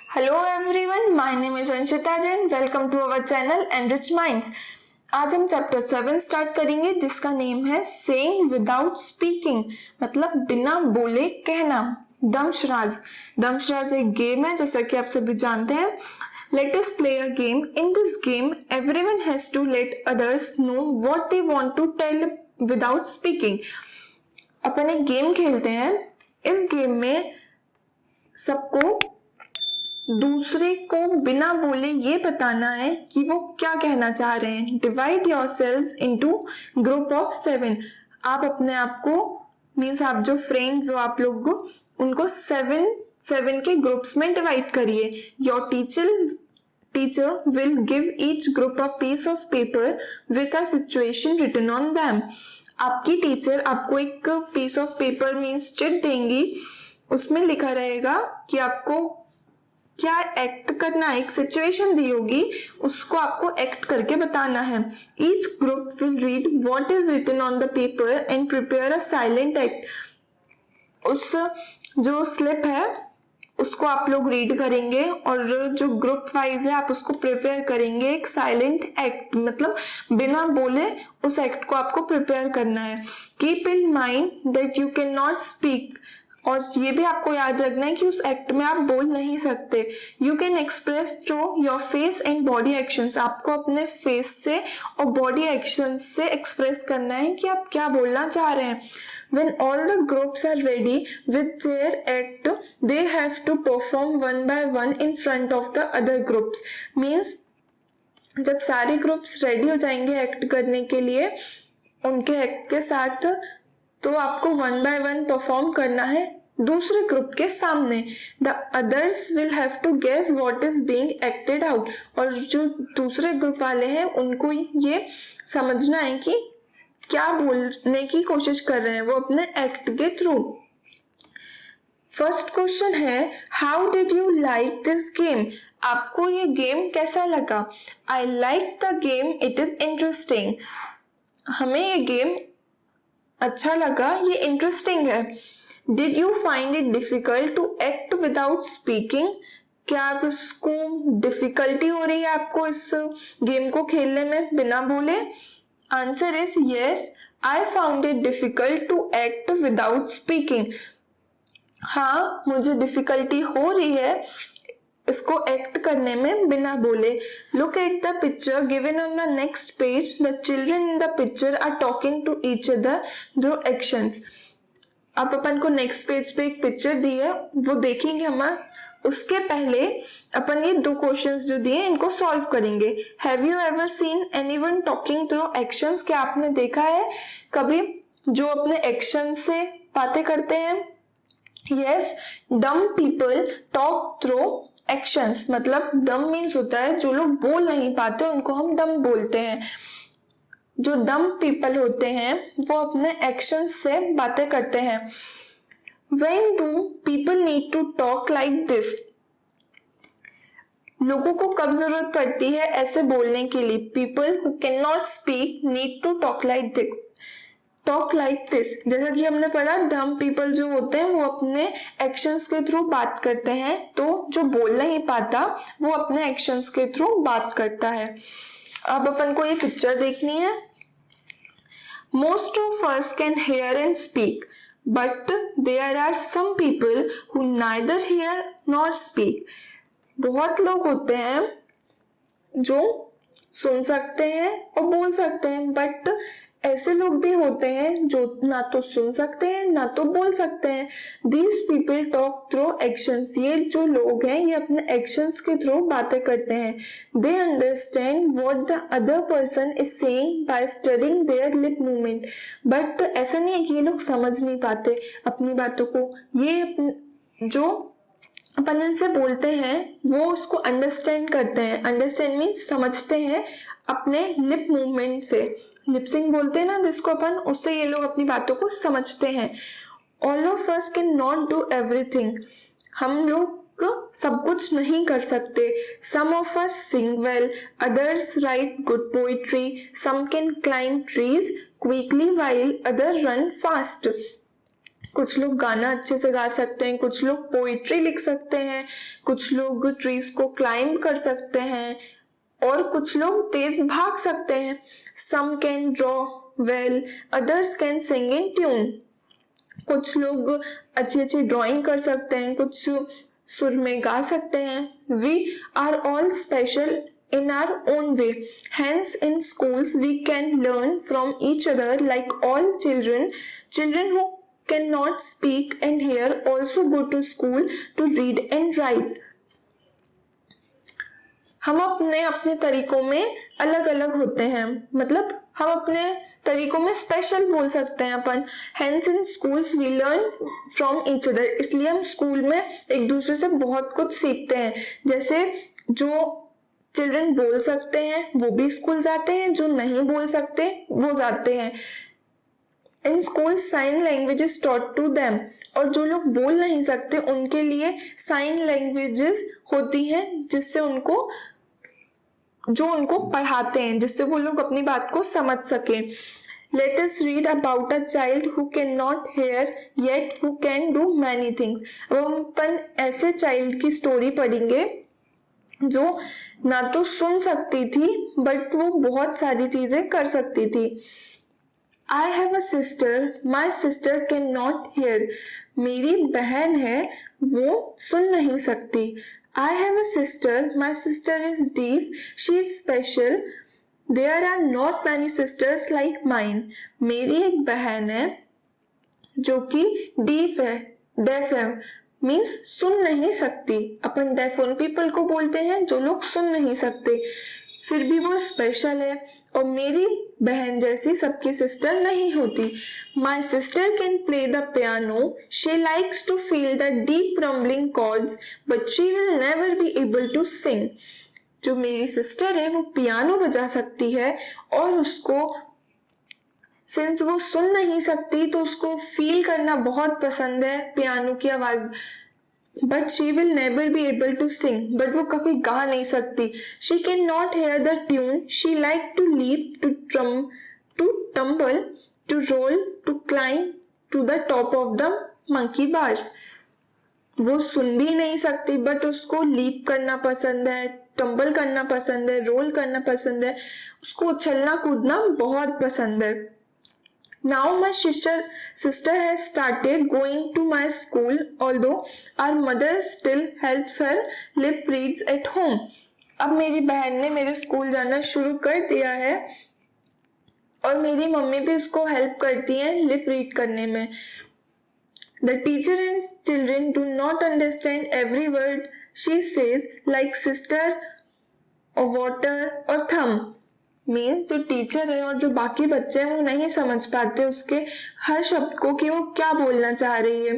Hello everyone, my name is Anshita Jain. Welcome to our channel enrich minds. आज हम chapter 7 start करेंगे जिसका name है सेइंग विदाउट स्पीकिंग, मतलब बिना बोले कहना। दमशराज एक गेम है जैसा कि आप सभी जानते हैं। Let us play a game. In this game, everyone has to let others know what they want to tell without speaking. अपन एक गेम खेलते हैं। इस गेम में सबको दूसरे को बिना बोले ये बताना है कि वो क्या कहना चाह रहे हैं। Divide yourselves into group of 7। आप अपने आप को मीन्स आप जो फ्रेंड्स हो आप लोग उनको 7 के ग्रुप्स में डिवाइड करिए। Your teacher will give each group a piece of paper with a situation written on them. आपकी टीचर आपको एक piece of paper means chit देंगी, उसमें लिखा रहेगा कि आपको क्या एक्ट करना है। एक सिचुएशन दी होगी, उसको आपको एक्ट करके बताना है। Each group will read what is written on the paper and prepare a silent act. उस जो स्लिप है उसको आप लोग रीड करेंगे और जो ग्रुप वाइज है आप उसको प्रिपेयर करेंगे एक साइलेंट एक्ट, मतलब बिना बोले उस एक्ट को आपको प्रिपेयर करना है। Keep in mind that you can not speak, और ये भी आपको याद रखना है कि उस एक्ट में आप बोल नहीं सकते। You can express through your face and body actions. आपको अपने फेस से और बॉडी एक्शंस से एक्सप्रेस करना है कि आप क्या बोलना चाह रहे हैं। When all the groups are ready with their act, they have to perform one by one in front of the other groups. Means जब सारे ग्रुप्स रेडी हो जाएंगे एक्ट करने के लिए उनके एक्ट के साथ, तो आपको वन बाय वन परफॉर्म करना है दूसरे ग्रुप के सामने। The others will have to guess what is being acted out, और जो दूसरे ग्रुप वाले हैं उनको ये समझना है कि क्या बोलने की कोशिश कर रहे हैं वो अपने एक्ट के थ्रू। फर्स्ट क्वेश्चन है, how did you like this game? आपको ये गेम कैसा लगा? I like the game, it is interesting. हमें ये गेम अच्छा लगा, ये इंटरेस्टिंग है। Did you find it difficult to act without speaking? क्या आप इसको डिफिकल्टी हो रही है आपको इस गेम को खेलने में बिना बोले? Answer is yes, I found it difficult to act without speaking. हाँ, मुझे डिफिकल्टी हो रही है इसको एक्ट करने में बिना बोले। Look at the picture given on the next page. The children in the picture are talking to each other through actions. अब अपन को नेक्स्ट पेज पे एक पिक्चर दी है, वो देखेंगे हम। उसके पहले अपन ये दो क्वेश्चंस जो दिए इनको सॉल्व करेंगे। Have you ever seen anyone talking through actions? क्या आपने देखा है कभी जो अपने एक्शन से बातें करते हैं? Yes, dumb people talk through actions, मतलब डम मीन्स होता है जो लोग बोल नहीं पाते उनको हम डम बोलते हैं। जो डम पीपल होते हैं वो अपने एक्शंस से बातें करते हैं। When do people need to talk like this? लोगों को कब जरूरत पड़ती है ऐसे बोलने के लिए? People who cannot speak need to talk like this. Talk like this, जैसा कि हमने पढ़ा डम पीपल जो होते हैं वो अपने एक्शंस के थ्रू बात करते हैं, तो जो बोल नहीं पाता वो अपने एक्शंस के थ्रू बात करता है। अब अपन को ये पिक्चर देखनी है। Most of us can hear and speak, but there are some people who neither hear nor speak. बहुत लोग होते हैं जो सुन सकते हैं और बोल सकते हैं, बट ऐसे लोग भी होते हैं जो ना तो सुन सकते हैं ना तो बोल सकते हैं। These people talk through actions. ये जो लोग हैं ये अपने एक्शंस के थ्रू बातें करते हैं। They understand what the other person is saying by studying their lip movement. But ऐसा नहीं है कि ये लोग समझ नहीं पाते अपनी बातों को। ये जो अपन इनसे बोलते हैं वो उसको अंडरस्टैंड करते हैं। अंडरस्टैंड मीन्स समझते हैं अपने लिप मूवमेंट से। लिपसिंग बोलते हैं ना जिसको अपन, उससे ये लोग अपनी बातों को समझते हैं। All of us can not do everything. हम लोग सब कुछ नहीं कर सकते। Some of us sing well, others write good poetry, some can climb trees quickly while other run fast. कुछ लोग गाना अच्छे से गा सकते हैं, कुछ लोग पोइट्री लिख सकते हैं, कुछ लोग ट्रीज को क्लाइंब कर सकते हैं और कुछ लोग तेज भाग सकते हैं। Some can draw well, others can sing in tune. कुछ लोग अच्छी अच्छी ड्राइंग कर सकते हैं, कुछ सुर में गा सकते हैं। We are all special in our own way. Hence, in schools, we can learn from each other like all children. Children who cannot speak and hear also go to school to read and write. हम अपने अपने तरीकों में अलग अलग होते हैं, मतलब हम अपने तरीकों में स्पेशल बोल सकते हैं अपन। Hence in schools we learn from each other. इसलिए हम स्कूल में एक दूसरे से बहुत कुछ सीखते हैं। जैसे जो चिल्ड्रन बोल सकते हैं वो भी स्कूल जाते हैं, जो नहीं बोल सकते वो जाते हैं। In school sign languages taught to them, और जो लोग बोल नहीं सकते उनके लिए साइन लैंग्वेजेस होती हैं जिससे उनको पढ़ाते हैं, जिससे वो लोग अपनी बात को समझ सके। Let us read about a child who cannot hear yet who can do many things. अब हम अपन ऐसे चाइल्ड की स्टोरी पढ़ेंगे जो ना तो सुन सकती थी बट वो बहुत सारी चीजें कर सकती थी। I have a sister, my sister cannot hear. मेरी बहन है, वो सुन नहीं सकती। I have a sister, my sister is deaf, she is special. There are not many sisters like mine. मेरी एक बहन है जो कि डीफ है, डेफ है, मीन्स सुन नहीं सकती। अपन डेफ उन पीपल को बोलते हैं जो लोग सुन नहीं सकते, फिर भी वो स्पेशल है। और मेरी बहन जैसी सबकी सिस्टर नहीं होती। My sister can play the piano, she likes to feel the deep rumbling chords but she will never be able to sing. जो मेरी सिस्टर है वो पियानो बजा सकती है और उसको सिंस वो सुन नहीं सकती तो उसको फील करना बहुत पसंद है पियानो की आवाज। But she will never be able to sing, but वो कभी गा नहीं सकती। She can not hear the tune, she like to leap, to tumble, to roll, to climb to the top of the monkey bars. वो सुन भी नहीं सकती बट उसको लीप करना पसंद है, टम्बल करना पसंद है, रोल करना पसंद है, उसको उछलना कूदना बहुत पसंद है। Now my sister has started going to my school, although our mother still helps her lip reads at home. अब मेरी बहन ने मेरे स्कूल जाना शुरू कर दिया है और मेरी मम्मी भी उसको हेल्प करती हैं लिप रीड करने में। The teacher and children do not understand every word she says, like sister or water or thumb. Means जो टीचर है और जो बाकी बच्चे हैं वो नहीं समझ पाते उसके हर शब्द को कि वो क्या बोलना चाह रही है।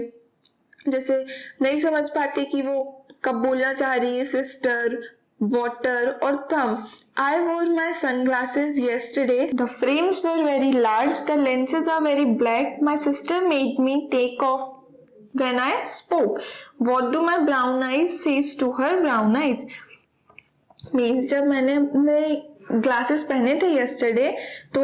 जैसे नहीं समझ पाते कि वो कब बोलना चाह रही है सिस्टर, वाटर और थम। I wore my sunglasses yesterday. The frames were very large. The lenses are very black. My sister made me take off when I spoke. What do my brown eyes says to her brown eyes? Means जब मैंने अपने glasses पहने थे yesterday तो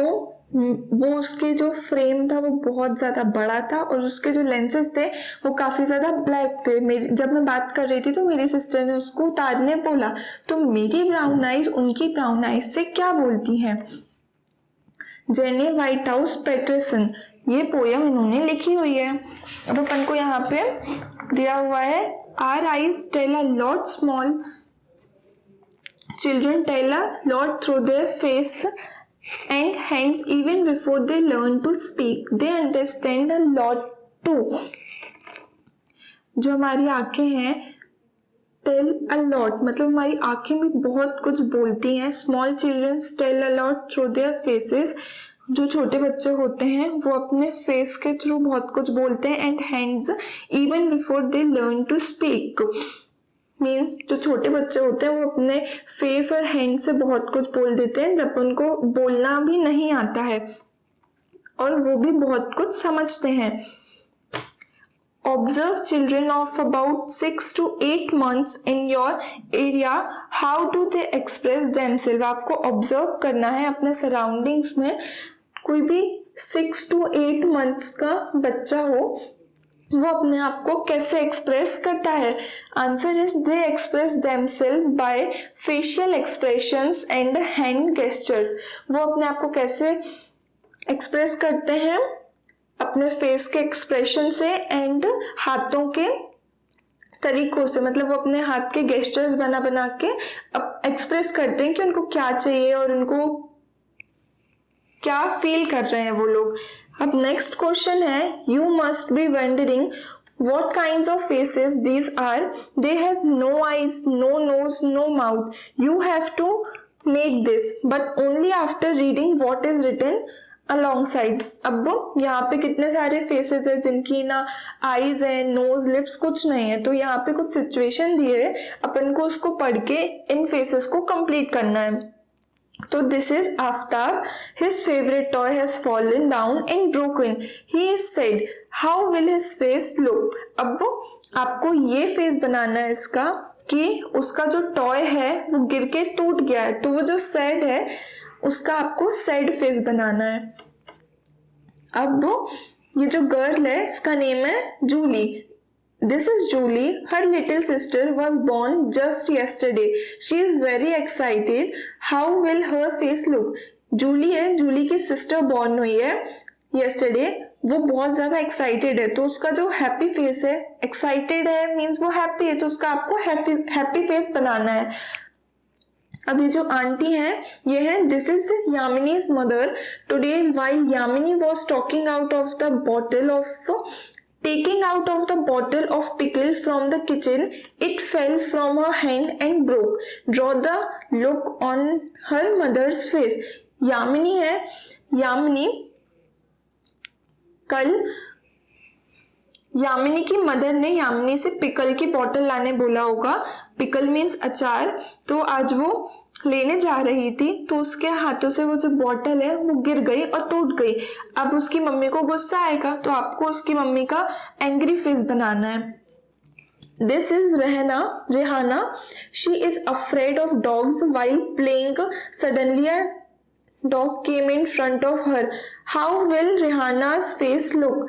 वो उसके जो frame था वो बहुत ज्यादा बड़ा था और उसके जो लेंसेज थे वो काफी ज्यादा ब्लैक थे। जब मैं बात कर रही थी तो मेरी सिस्टर ने उसको उतारने बोला, तो मेरी ब्राउन आइज उनकी ब्राउन आइज से क्या बोलती हैं। जेनी व्हाइट हाउस पैटरसन, ये पोयम इन्होंने लिखी हुई है। अब अपन को यहाँ पे दिया हुआ है, our eyes tell a lot small children tell a lot through their face and hands even before they learn to speak. They understand a lot too. जो हमारी आंखें हैं, tell a lot मतलब हमारी आंखें भी बहुत कुछ बोलती हैं। Small children tell a lot through their faces. जो छोटे बच्चे होते हैं वो अपने फेस के थ्रू बहुत कुछ बोलते हैं। And hands even before they learn to speak. Means जो छोटे बच्चे होते हैं वो अपने फेस और हैंड से बहुत कुछ बोल देते हैं जब उनको बोलना भी नहीं आता है, और वो भी बहुत कुछ समझते हैं। Observe children of about 6 to 8 months in your area. How do they express themselves? आपको ऑब्जर्व करना है अपने सराउंडिंग्स में। कोई भी 6 to 8 months का बच्चा हो वो अपने आप को कैसे एक्सप्रेस करता है? Answer is they express themselves by facial expressions and hand gestures. वो अपने आप को कैसे एक्सप्रेस करते हैं? अपने फेस के एक्सप्रेशन से एंड हाथों के तरीकों से, मतलब वो अपने हाथ के गेस्चर्स बना बना के एक्सप्रेस करते हैं कि उनको क्या चाहिए और उनको क्या फील कर रहे हैं वो लोग। अब नेक्स्ट क्वेश्चन है, you must be wondering what kinds of faces these are. They have no eyes, no nose, no mouth. You have to make this, but only after reading what is written alongside. अब यहाँ पे कितने सारे faces है जिनकी ना eyes है, knows, lips कुछ नहीं है, तो यहाँ पे कुछ सिचुएशन दिए है, अपन को उसको पढ़ के इन फेसेस को कंप्लीट करना है। तो this is Aftab, his favourite toy has fallen down and broken, he is said how will his face look. अब आपको ये फेस बनाना है इसका कि उसका जो टॉय है वो गिर के टूट गया है, तो वो जो सैड है उसका आपको सैड फेस बनाना है। अब ये जो गर्ल है इसका नेम है Jully. This is Julie. Her little sister was born just yesterday. She is very excited. How will her face look? Jully है, जूली की सिस्टर बॉर्न हुई है yesterday. वो बहुत ज्यादा एक्साइटेड है, तो उसका जो हैप्पी फेस है, एक्साइटेड है मीन्स वो हैप्पी है, तो उसका आपको हैप्पी फेस बनाना है। अब ये जो आंटी है ये है, this is Yamini's mother. Today while Yamini was talking out of the bottle of Taking out of the bottle of pickle from the kitchen, it fell from her hand and broke. Draw the look on her mother's face. Yamini है, यामिनी कल यामिनी की mother ने यामिनी से pickle की bottle लाने बोला होगा। Pickle means अचार। तो आज वो लेने जा रही थी, तो उसके हाथों से वो जो बॉटल है वो गिर गई और टूट गई। अब उसकी मम्मी को गुस्सा आएगा, तो आपको उसकी मम्मी का एंग्री फेस बनाना है। This is Rehana. She is afraid of dogs while playing. Suddenly a dog came in front of her. How will Rehana's face look?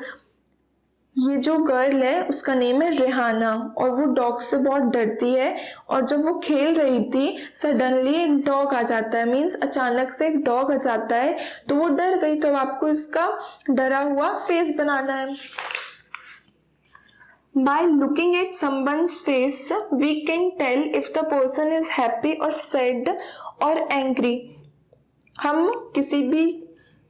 ये जो गर्ल है उसका नेम है रेहाना और वो डॉग से बहुत डरती है, और जब वो खेल रही थी सडनली एक डॉग आ जाता है, मीन्स अचानक से एक डॉग आ जाता है, तो वो डर गई। तो आपको इसका डरा हुआ फेस बनाना है। By looking at someone's face, we can tell if the person is happy or sad or angry. हम किसी भी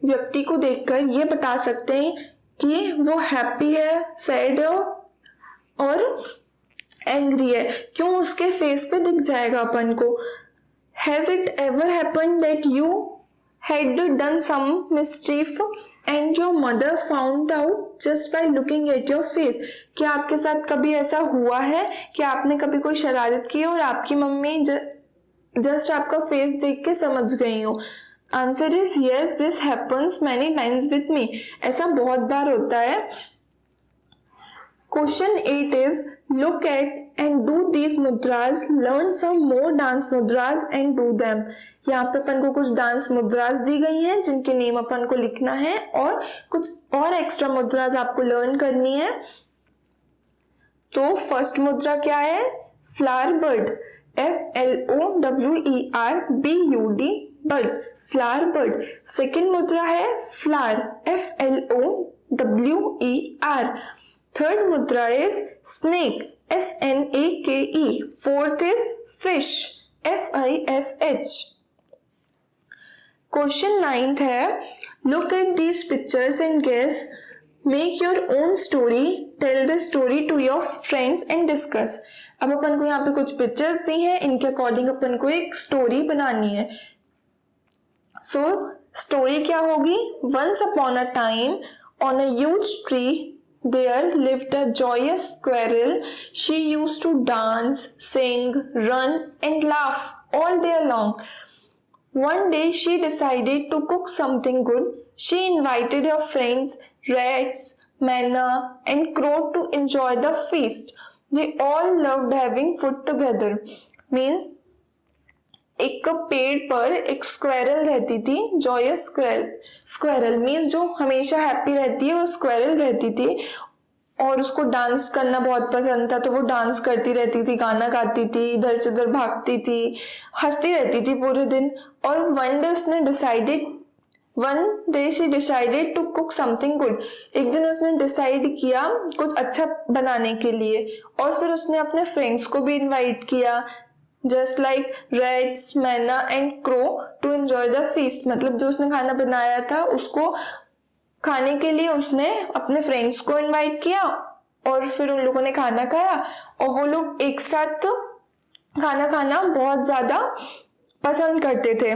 व्यक्ति को देखकर ये बता सकते हैं कि वो हैप्पी है, सैड है और एंग्री है। क्यों? उसके फेस पे दिख जाएगा अपन को। Has it ever happened that you had done some mischief and your mother found out just by looking at your face? क्या आपके साथ कभी ऐसा हुआ है कि आपने कभी कोई शरारत की और आपकी मम्मी जस्ट आपका फेस देख के समझ गई हो? Answer is yes, this happens many times with me. ऐसा बहुत बार होता है। Question 8 is look at and do these mudras, learn some more dance mudras and do them. यहाँ पे अपन को कुछ डांस मुद्रास दी गई हैं जिनके नेम अपन को लिखना है और कुछ और एक्स्ट्रा मुद्रास आपको लर्न करनी है। तो फर्स्ट मुद्रा क्या है? Flower bud, FLOWERBUD, bud, flower bud. Second मुद्रा है flower, FLOWER। Third mudra is snake, SNAKE। Fourth is fish, FISH। Question 9 है, look at these pictures and guess, make your own story, tell the story to your friends and discuss. अब अपन को यहाँ पे कुछ pictures दी हैं, इनके अकॉर्डिंग अपन को एक स्टोरी बनानी है। सो स्टोरी क्या होगी? Once upon a time on a huge tree there lived a joyous squirrel. She used to dance, sing, run and laugh all day long. One day she decided to cook something good. She invited her friends, rats, manna, and crow to enjoy the feast. They all loved having food together. Means एक पेड़ पर एक squirrel रहती थी, Joyce squirrel means जो हमेशा happy रहती है, वो स्क्वेरल रहती थी। और उसको डांस करना बहुत पसंद था, तो वो डांस करती रहती थी, गाना गाती थी, इधर से उधर भागती थी, हंसती रहती थी पूरे दिन। और one day she decided to cook something good. एक दिन उसने डिसाइड किया कुछ अच्छा बनाने के लिए, और फिर उसने अपने फ्रेंड्स को भी इनवाइट किया, just like reds, myna and crow, to enjoy the feast. मतलब जो उसने खाना बनाया था उसको खाने के लिए उसने अपने फ्रेंड्स को इनवाइट किया, और फिर उन लोगों ने खाना खाया, और वो लोग एक साथ खाना खाना बहुत ज्यादा पसंद करते थे।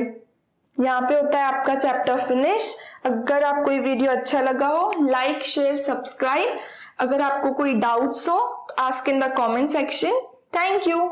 यहाँ पे होता है आपका चैप्टर फिनिश। अगर आपको ये वीडियो अच्छा लगा हो, लाइक शेयर सब्सक्राइब। अगर आपको कोई डाउट्स हो, ask in the comment section. Thank you.